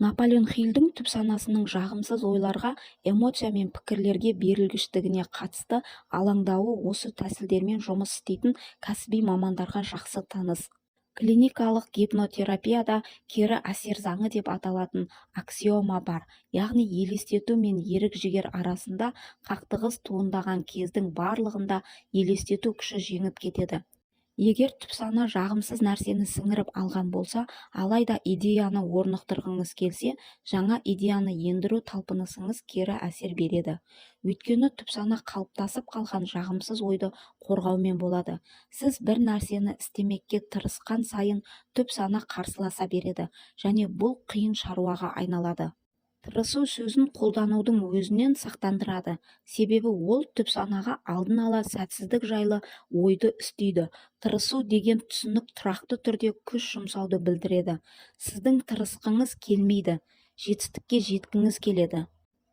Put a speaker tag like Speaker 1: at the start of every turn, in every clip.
Speaker 1: Наполеон Хиллдің түп санасының жағымсыз ойларға, эмоция мен пікірлерге берілгіштігіне қатысты алаңдауы осы тәсілдермен жұмыс істейтін кәсіби мамандарға жақсы таныс. Клиникалық гипнотерапияда кері әсер заңы деп аталатын аксиома бар, яғни елестету мен ерік-жігер арасында қақтығыс туындаған кездің барлығында елестету күші жеңіп кетеді. Егер түпсана жағымсыз нәрсені сіңіріп алған болса, алайда идеяны орнықтырғыңыз келсе, жаңа идеяны ендіру талпынысыңыз кері әсер береді. Өйткені түпсана қалыптасып қалған жағымсыз ойды қорғаумен болады. Сіз бір нәрсені істемекке тырысқан сайын түпсана қарсыласа береді, және бұл қиын шаруаға айналады. Тырысу сөзін қолданудың өзінен сақтандырады, себебі ол түпсанаға алдын ала сәтсіздік жайлы ойды үстейді. Тырысу деген түсінік тұрақты түрде күш жұмсауды білдіреді. Сіздің тырысқыңыз келмейді, жетістікке жеткіңіз келеді.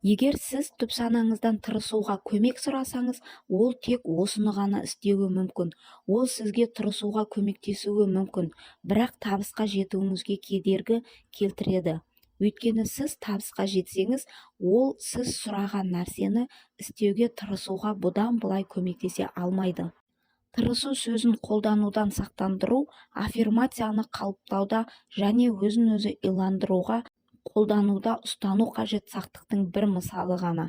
Speaker 1: Егер сіз түпсанаңыздан тырысуға көмек сұрасаңыз, ол тек осыны ғана істеуі мүмкін. Ол сізге тырысуға көмектесуі мүмкін, бірақ табысқа жетуіңізге кедергі келтіреді. Өйткені сіз табысқа жетсеңіз, ол сіз сұраған нәрсені істеуге тырысуға бұдан былай көмектесе алмайды. Тырысу сөзін қолданудан сақтандыру, аффирмацияны қалыптауда және өзін-өзі иландыруға қолдануда ұстану қажет сақтықтың бір мысалы ғана.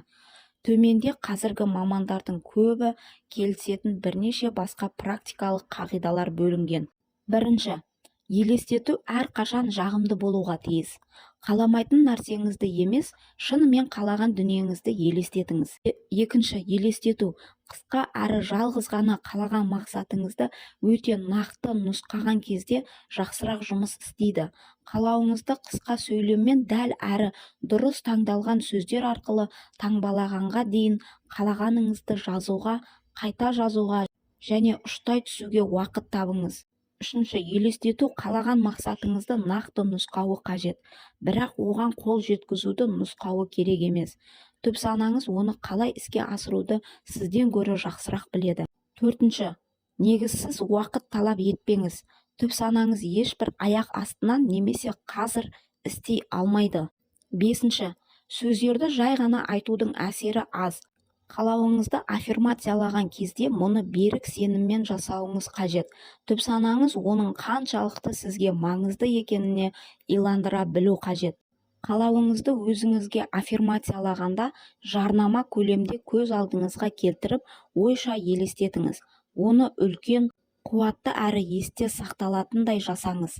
Speaker 1: Төменде қазіргі мамандардың көбі келісетін бірнеше басқа практикалық қағидалар бөлінген. Бірінші, елестету әрқашан жағымды болуға тиіс. Қаламайтын нәрсеңізді емес, шынымен қалаған дүниеңізді елестетіңіз. Екінші, елестету қысқа әрі жалғыз ғана қалаған мақсатыңызды өте нақты нұсқаған кезде жақсырақ жұмыс істейді. Қалауыңызды қысқа сөйлеммен дәл әрі дұрыс таңдалған сөздер арқылы таңбалағанға дейін қалағаныңызды жазуға, қайта жазуға және ұштай түсуге уақыт табыңыз. Үшінші, елестету қалаған мақсатыңызды нақты нұсқауы қажет, бірақ оған қол жеткізуді нұсқауы керек емес. Түпсанаңыз оны қалай іске асыруды сізден гөрі жақсырақ біледі. Төртінші, негізсіз уақыт талап етпеңіз. Түпсанаңыз ешбір аяқ астынан немесе қазір істей алмайды. Бесінші, сөздерді жай ғана айтудың әсері аз. Қалауыңызды аффирмациялаған кезде мұны берік сеніммен жасауыңыз қажет. Түпсанаңыз оның қаншалықты сізге маңызды екеніне иландыра білу қажет. Қалауыңызды өзіңізге аффирмациялағанда жарнама көлемде көз алдыңызға келтіріп, ойша елестетіңіз. Оны үлкен, қуатты әрі есте сақталатындай жасаңыз.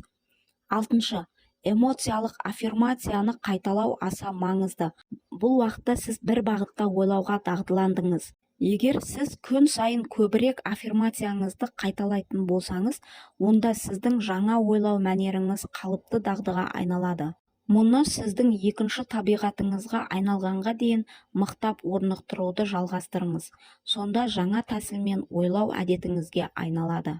Speaker 1: Алтыншы, эмоциялық аффирмацияны қайталау аса маңызды. Бұл уақытта сіз бір бағытта ойлауға дағдыландыңыз. Егер сіз күн сайын көбірек аффирмацияңызды қайталайтын болсаңыз, онда сіздің жаңа ойлау мәнеріңіз қалыпты дағдыға айналады. Мұны сіздің екінші табиғатыңызға айналғанға дейін мықтап орнықтыруды жалғастырыңыз. Сонда жаңа тәсілмен ойлау әдетіңізге айналады.